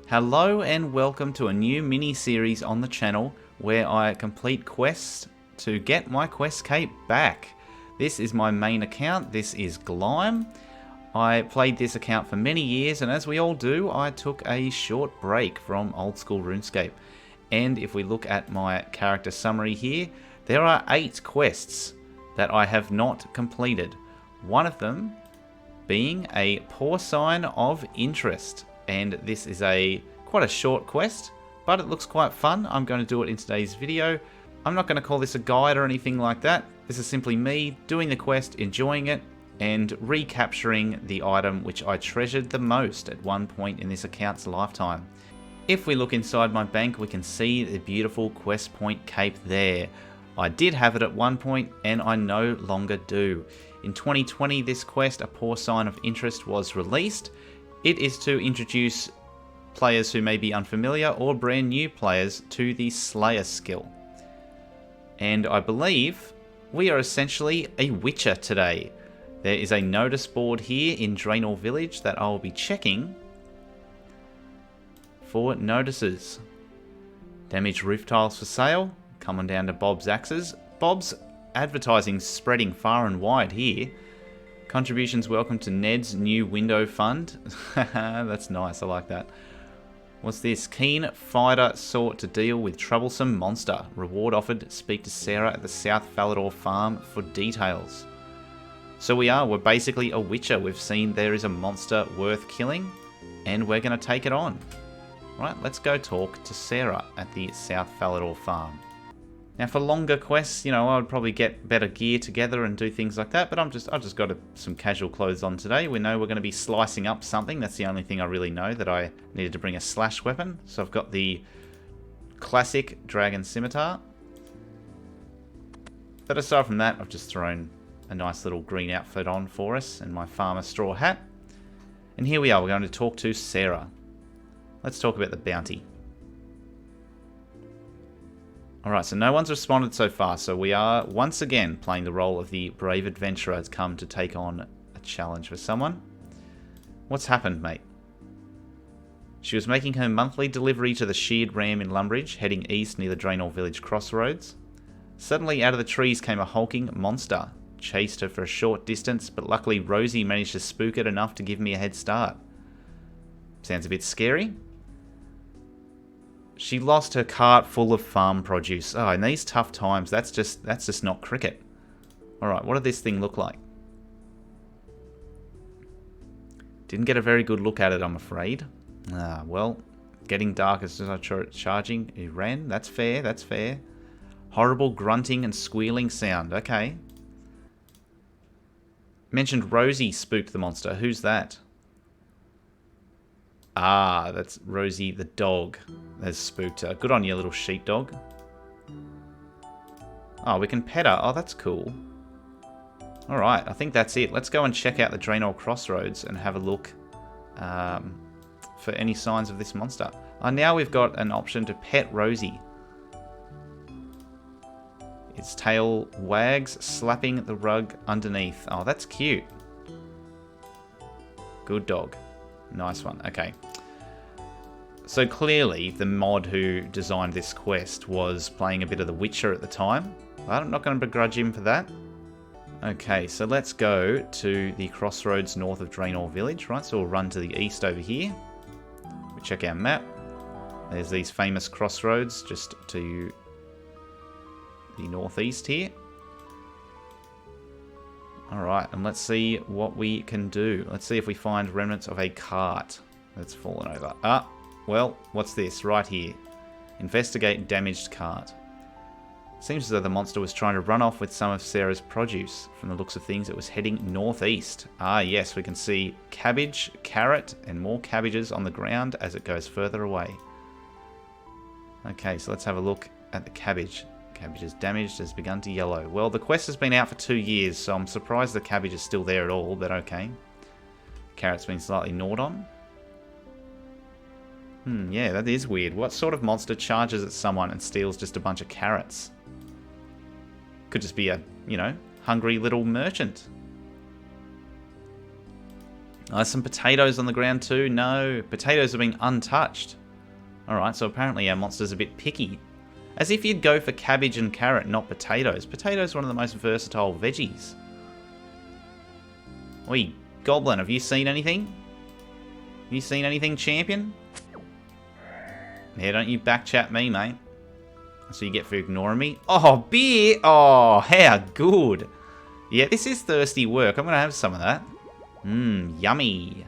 Hello and welcome to a new mini-series on the channel where I complete quests to get my quest cape back. This is my main account, this is Glime. I played this account for many years, and as we all do, I took a short break from old school RuneScape. And if we look at my character summary here, there are 8 quests that I have not completed. One of them being a Porcine of Interest. And this is quite a short quest, but it looks quite fun. I'm going to do it in today's video. I'm not going to call this a guide or anything like that. This is simply me doing the quest, enjoying it, and recapturing the item which I treasured the most at one point in this account's lifetime. If we look inside my bank, we can see the beautiful quest point cape there. I did have it at one point, and I no longer do. In 2020, this quest, a Porcine of Interest, was released. It is to introduce players who may be unfamiliar or brand new players to the Slayer skill. And I believe we are essentially a Witcher today. There is a notice board here in Draenor Village that I will be checking for notices. Damaged roof tiles for sale. Come on down to Bob's Axes. Bob's advertising spreading far and wide here. Contributions welcome to Ned's new window fund. That's nice, I like that. What's this? Keen fighter sought to deal with troublesome monster. Reward offered. Speak to Sarah at the South Falador farm for details. So we're basically a Witcher. We've seen there is a monster worth killing, and we're going to take it on. Right, let's go talk to Sarah at the South Falador farm. Now for longer quests, I would probably get better gear together and do things like that, but I've just got some casual clothes on today. We know we're going to be slicing up something. That's the only thing I really know, that I needed to bring a slash weapon. So I've got the classic dragon scimitar. But aside from that, I've just thrown a nice little green outfit on for us and my farmer straw hat. And here we are, we're going to talk to Sarah. Let's talk about the bounty. Alright, so no one's responded so far, so we are once again playing the role of the brave adventurer has come to take on a challenge for someone. What's happened, mate? She was making her monthly delivery to the sheared ram in Lumbridge, heading east near the Draenor Village Crossroads. Suddenly, out of the trees came a hulking monster. Chased her for a short distance, but luckily Rosie managed to spook it enough to give me a head start. Sounds a bit scary. She lost her cart full of farm produce. Oh, in these tough times, that's just not cricket. Alright, what did this thing look like? Didn't get a very good look at it, I'm afraid. Ah, well, getting dark as soon as I started charging. He ran. That's fair, that's fair. Horrible grunting and squealing sound. Okay. Mentioned Rosie spooked the monster. Who's that? Ah, that's Rosie the dog has spooked her. Good on you, little sheepdog. Oh, we can pet her. Oh, that's cool. Alright, I think that's it. Let's go and check out the Draenor Crossroads and have a look for any signs of this monster. Now we've got an option to pet Rosie. Its tail wags, slapping the rug underneath. Oh, that's cute. Good dog. Nice one. Okay. So clearly, the mod who designed this quest was playing a bit of The Witcher at the time. I'm not going to begrudge him for that. Okay, so let's go to the crossroads north of Draenor Village, right? So we'll run to the east over here. We check our map. There's these famous crossroads just to the northeast here. Alright, and let's see what we can do. Let's see if we find remnants of a cart that's fallen over. Ah, well, what's this? Right here. Investigate damaged cart. Seems as though the monster was trying to run off with some of Sarah's produce. From the looks of things, it was heading northeast. Ah, yes, we can see cabbage, carrot, and more cabbages on the ground as it goes further away. Okay, so let's have a look at the cabbage. Cabbage is damaged, has begun to yellow. Well, the quest has been out for 2 years, so I'm surprised the cabbage is still there at all, but okay. Carrot's been slightly gnawed on. Yeah, that is weird. What sort of monster charges at someone and steals just a bunch of carrots? Could just be a, hungry little merchant. There's some potatoes on the ground too. No, potatoes are being untouched. Alright, so apparently our monster's a bit picky. As if you'd go for cabbage and carrot, not potatoes. Potatoes are one of the most versatile veggies. Oi, Goblin, have you seen anything? Have you seen anything, champion? Yeah, don't you backchat me, mate. So you get for ignoring me. Oh, beer! Oh, how good! Yeah, this is thirsty work. I'm gonna have some of that. Mmm, yummy.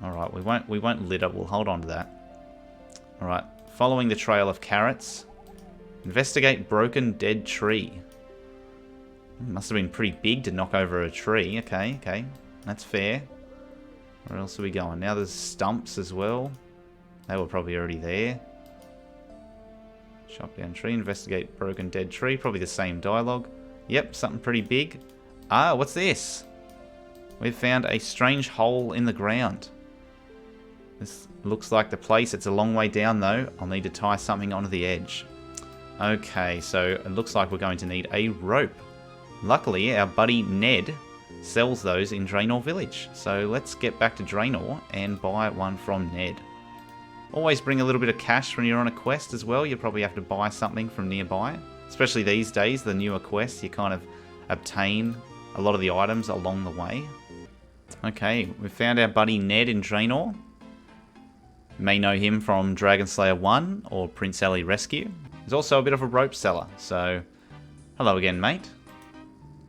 Alright, we won't litter. We'll hold on to that. Alright, following the trail of carrots. Investigate broken dead tree. Must have been pretty big to knock over a tree. Okay, okay. That's fair. Where else are we going? Now there's stumps as well. They were probably already there. Chop down tree. Investigate broken dead tree. Probably the same dialogue. Yep, something pretty big. Ah, what's this? We've found a strange hole in the ground. This looks like the place. It's a long way down though. I'll need to tie something onto the edge. Okay, so it looks like we're going to need a rope. Luckily, our buddy Ned sells those in Draenor Village. So let's get back to Draenor and buy one from Ned. Always bring a little bit of cash when you're on a quest as well. You probably have to buy something from nearby. Especially these days, the newer quests, you kind of obtain a lot of the items along the way. Okay, we found our buddy Ned in Draenor. You may know him from Dragon Slayer 1 or Prince Ali Rescue. He's also a bit of a rope seller, so hello again, mate.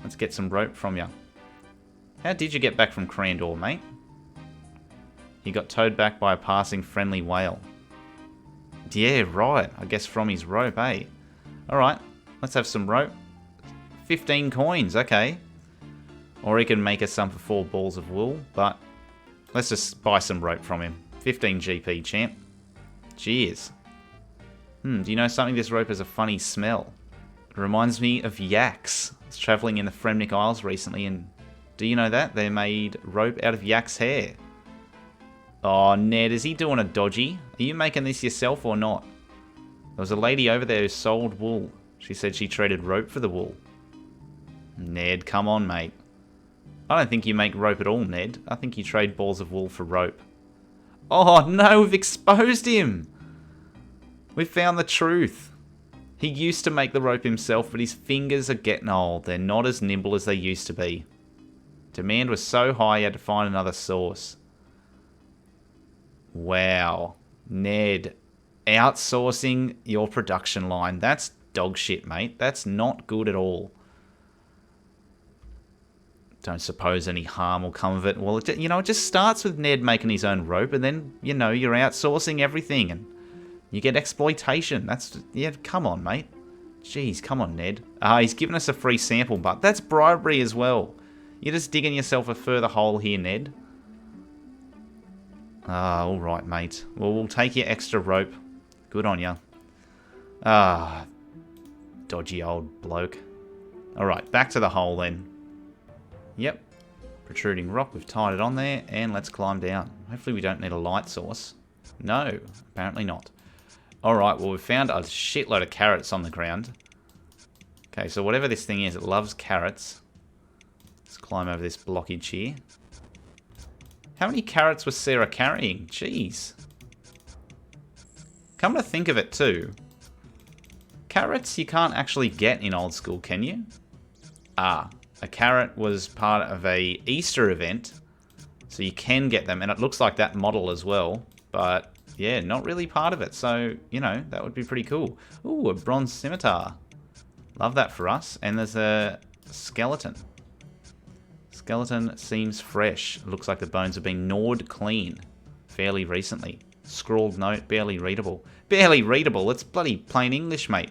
Let's get some rope from you. How did you get back from Crandor, mate? He got towed back by a passing friendly whale. Yeah, right. I guess from his rope, eh? Alright, let's have some rope. 15 coins, okay. Or he can make us some for 4 balls of wool, but let's just buy some rope from him. 15 GP, champ. Cheers. Do you know something? This rope has a funny smell. It reminds me of yaks. I was travelling in the Fremnik Isles recently, and do you know that? They made rope out of yak's hair. Oh, Ned, is he doing a dodgy? Are you making this yourself or not? There was a lady over there who sold wool. She said she traded rope for the wool. Ned, come on, mate. I don't think you make rope at all, Ned. I think you trade balls of wool for rope. Oh, no, we've exposed him. We've found the truth. He used to make the rope himself, but his fingers are getting old. They're not as nimble as they used to be. Demand was so high, he had to find another source. Wow. Ned, outsourcing your production line. That's dog shit, mate. That's not good at all. Don't suppose any harm will come of it. Well, it just starts with Ned making his own rope, and then, you're outsourcing everything, and you get exploitation. Yeah, come on, mate. Jeez, come on, Ned. He's given us a free sample, but that's bribery as well. You're just digging yourself a further hole here, Ned. Alright, mate. Well, we'll take your extra rope. Good on ya. Dodgy old bloke. Alright, back to the hole then. Yep. Protruding rock, we've tied it on there, and let's climb down. Hopefully we don't need a light source. No, apparently not. Alright, well we've found a shitload of carrots on the ground. Okay, so whatever this thing is, it loves carrots. Let's climb over this blockage here. How many carrots was Sarah carrying? Jeez. Come to think of it too, carrots you can't actually get in old school, can you? A carrot was part of a Easter event, so you can get them, and it looks like that model as well, but yeah, not really part of it, so, that would be pretty cool. Ooh, a bronze scimitar. Love that for us, and there's a skeleton. Skeleton seems fresh. Looks like the bones have been gnawed clean fairly recently. Scrawled note, barely readable. Barely readable? It's bloody plain English, mate.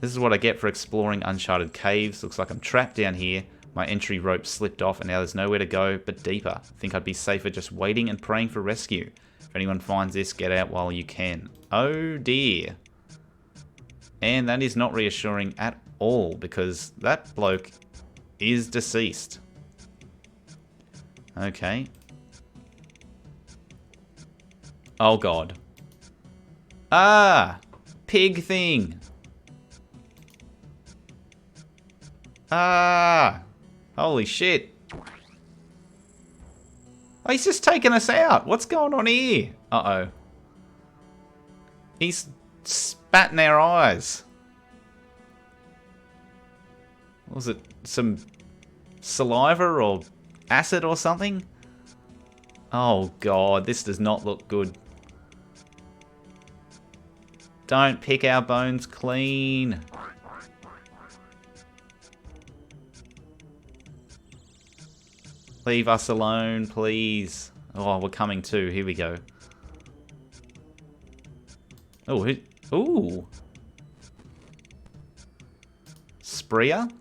This is what I get for exploring uncharted caves. Looks like I'm trapped down here. My entry rope slipped off and now there's nowhere to go but deeper. Think I'd be safer just waiting and praying for rescue. If anyone finds this, get out while you can. Oh dear. And that is not reassuring at all because that bloke is deceased. Okay. Oh god. Pig thing. Holy shit. Oh, he's just taking us out. What's going on here? Uh-oh. He's spat in our eyes. Was it some saliva or acid or something? Oh god, this does not look good. Don't pick our bones clean. Leave us alone, please. Oh, we're coming too. Here we go. Oh, ooh. Sprea?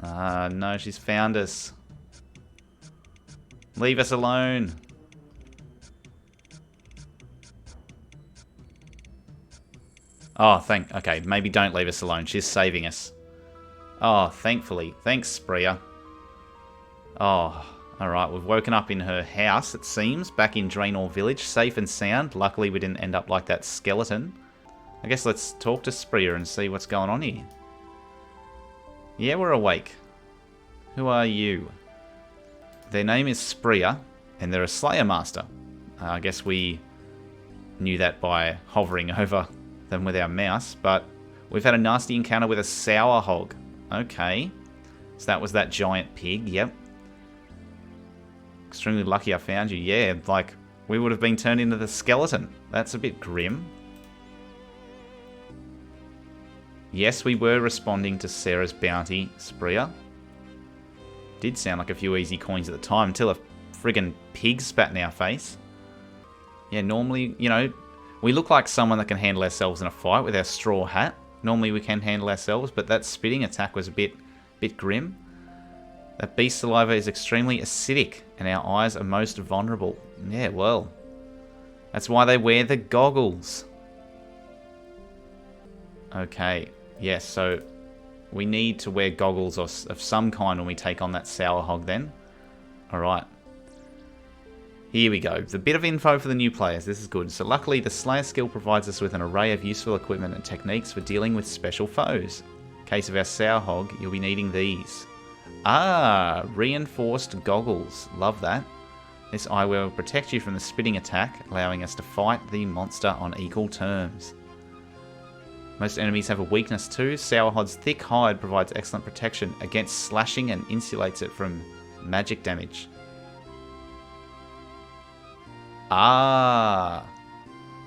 No, she's found us. Leave us alone. Oh, okay, maybe don't leave us alone. She's saving us. Oh, thankfully. Thanks, Sprea. Oh, alright. We've woken up in her house, it seems. Back in Draenor Village. Safe and sound. Luckily, we didn't end up like that skeleton. I guess let's talk to Sprea and see what's going on here. Yeah, we're awake. Who are you? Their name is Sprea, and they're a Slayer Master. I guess we knew that by hovering over them with our mouse, but we've had a nasty encounter with a sour hog. Okay. So that was that giant pig, yep. Extremely lucky I found you. Yeah, like, we would have been turned into the skeleton. That's a bit grim. Yes, we were responding to Sarah's bounty, Sprea. Did sound like a few easy coins at the time, until a friggin' pig spat in our face. Yeah, normally, you know, we look like someone that can handle ourselves in a fight with our straw hat. Normally we can handle ourselves, but that spitting attack was a bit grim. That beast saliva is extremely acidic, and our eyes are most vulnerable. Yeah, well, that's why they wear the goggles. Okay, yes, so we need to wear goggles of some kind when we take on that sour hog then. Alright. Here we go. The bit of info for the new players. This is good. So luckily, the Slayer skill provides us with an array of useful equipment and techniques for dealing with special foes. In case of our sour hog, you'll be needing these. Ah, reinforced goggles. Love that. This eyewear will protect you from the spitting attack, allowing us to fight the monster on equal terms. Most enemies have a weakness too. Sourhod's thick hide provides excellent protection against slashing and insulates it from magic damage. Ah,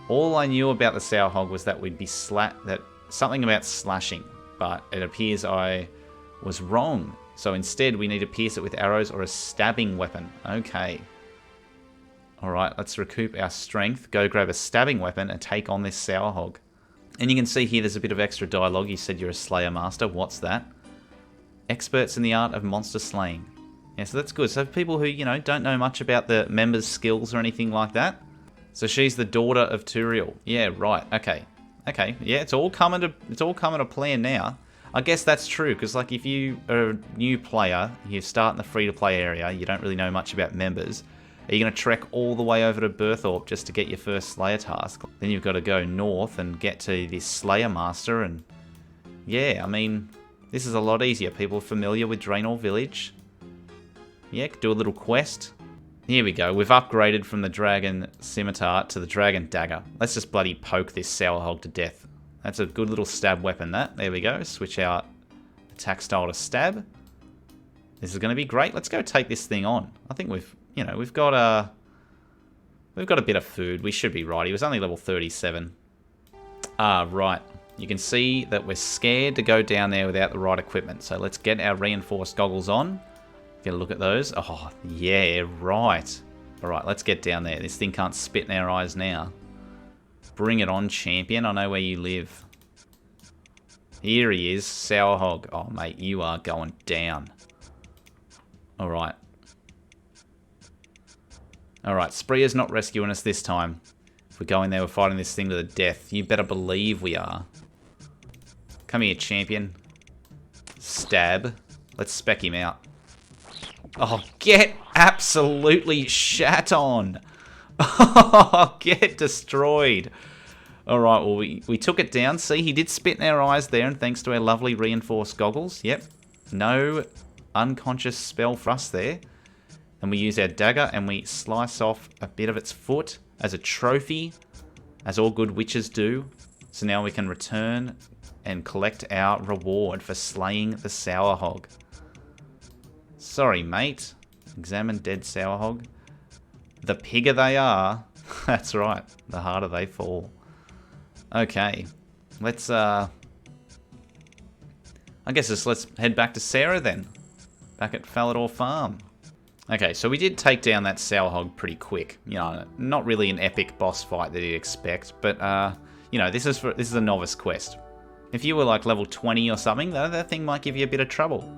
all I knew about the sour hog was that we'd be something about slashing, but it appears I was wrong. So instead, we need to pierce it with arrows or a stabbing weapon. Okay. All right, let's recoup our strength. Go grab a stabbing weapon and take on this sour hog. And you can see here, there's a bit of extra dialogue. You said you're a Slayer Master. What's that? Experts in the art of monster slaying. Yeah, so that's good. So for people who, you know, don't know much about the members' skills or anything like that. So she's the daughter of Turiel. Yeah, right. Okay. Okay. Yeah, it's all coming to plan now. I guess that's true, because like if you are a new player, you start in the free-to-play area, you don't really know much about members. Are you going to trek all the way over to Berthorpe just to get your first Slayer task? Then you've got to go north and get to this Slayer Master, and yeah, I mean, this is a lot easier. People are familiar with Draenor Village. Yeah, do a little quest. Here we go. We've upgraded from the Dragon Scimitar to the Dragon Dagger. Let's just bloody poke this sour hog to death. That's a good little stab weapon, that. There we go. Switch out attack style to stab. This is going to be great. Let's go take this thing on. I think we've got a bit of food. We should be right. He was only level 37. Ah, right. You can see that we're scared to go down there without the right equipment. So let's get our reinforced goggles on. Get a look at those. Oh, yeah, right. All right, let's get down there. This thing can't spit in our eyes now. Bring it on, champion. I know where you live. Here he is, sour hog. Oh, mate, you are going down. All right. All right, Sprea's not rescuing us this time. If we go in there, we're fighting this thing to the death. You better believe we are. Come here, champion. Stab. Let's spec him out. Oh, get absolutely shat on. Oh, get destroyed. Alright, well, we took it down. See, he did spit in our eyes there, and thanks to our lovely reinforced goggles. Yep. No unconscious spell thrust there. And we use our dagger and we slice off a bit of its foot as a trophy, as all good witches do. So now we can return and collect our reward for slaying the sour hog. Sorry, mate. Examine dead sour hog. The pigger they are, that's right, the harder they fall. Okay, let's, I guess let's head back to Sarah then. Back at Falador Farm. Okay, so we did take down that sour hog pretty quick. You know, not really an epic boss fight that you'd expect, but, you know, this is a novice quest. If you were like level 20 or something, that thing might give you a bit of trouble.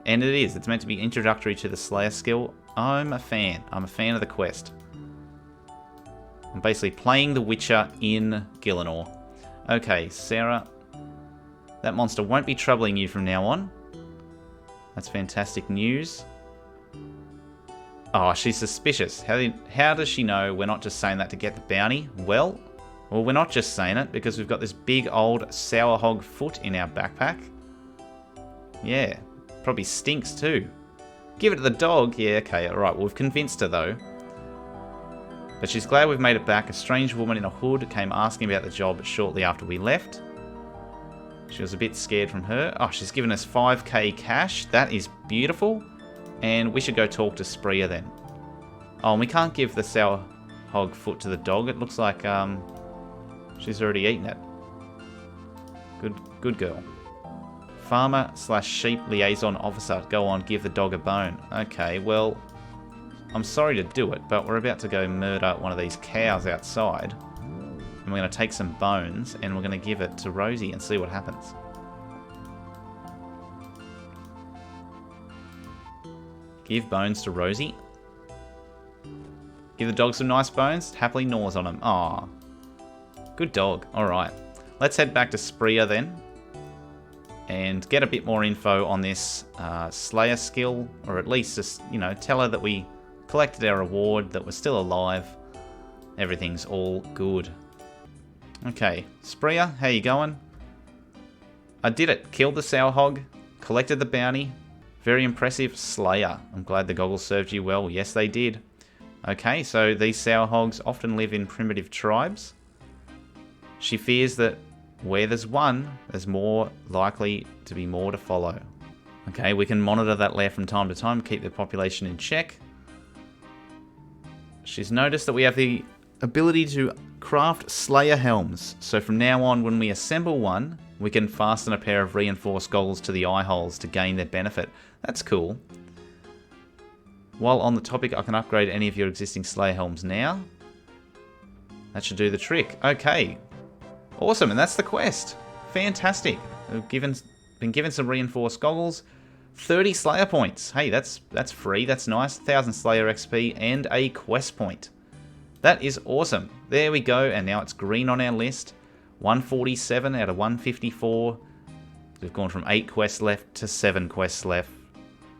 And it is. It's meant to be introductory to the Slayer skill. I'm a fan. I'm a fan of the quest. I'm basically playing the Witcher in Gielinor. Okay, Sarah. That monster won't be troubling you from now on. That's fantastic news. Oh, she's suspicious. How does she know we're not just saying that to get the bounty? Well, we're not just saying it because we've got this big old sour hog foot in our backpack. Yeah. Probably stinks too. Give it to the dog. Yeah, okay, alright. Well, we've convinced her though. But she's glad we've made it back. A strange woman in a hood came asking about the job shortly after we left. She was a bit scared from her. Oh, she's given us 5k cash. That is beautiful. And we should go talk to Spria then. Oh, and we can't give the sour hog foot to the dog. It looks like she's already eaten it. Good girl. Farmer/sheep liaison officer. Go on, give the dog a bone. Okay, well, I'm sorry to do it, but we're about to go murder one of these cows outside. And we're going to take some bones and we're going to give it to Rosie and see what happens. Give bones to Rosie. Give the dog some nice bones. Happily gnaws on them. Aww. Good dog. Alright. Let's head back to Spria then. And get a bit more info on this Slayer skill, or at least just, you know, tell her that we collected our reward, that we're still alive. Everything's all good. Okay, Spria, how you going? I did it. Killed the sour hog, collected the bounty. Very impressive, Slayer. I'm glad the goggles served you well. Yes, they did. Okay, so these sour hogs often live in primitive tribes. She fears that where there's one, there's more likely to be more to follow. Okay, we can monitor that lair from time to time, keep the population in check. She's noticed that we have the ability to craft Slayer helms. So from now on, when we assemble one, we can fasten a pair of reinforced goggles to the eye holes to gain their benefit. That's cool. While on the topic, I can upgrade any of your existing Slayer helms now. That should do the trick. Okay. Awesome, and that's the quest. Fantastic. We've been given some reinforced goggles. 30 Slayer points. Hey, that's free. That's nice. 1,000 Slayer XP and a quest point. That is awesome. There we go, and now it's green on our list. 147 out of 154. We've gone from 8 quests left to 7 quests left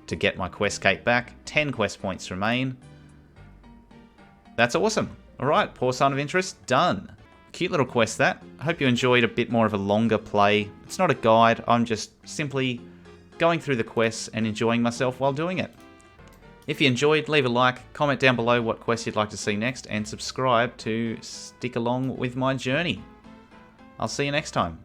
to get my quest cape back. 10 quest points remain. That's awesome. Alright, Porcine of Interest, done. Cute little quest that. I hope you enjoyed a bit more of a longer play. It's not a guide, I'm just simply going through the quests and enjoying myself while doing it. If you enjoyed, leave a like, comment down below what quest you'd like to see next, and subscribe to stick along with my journey. I'll see you next time.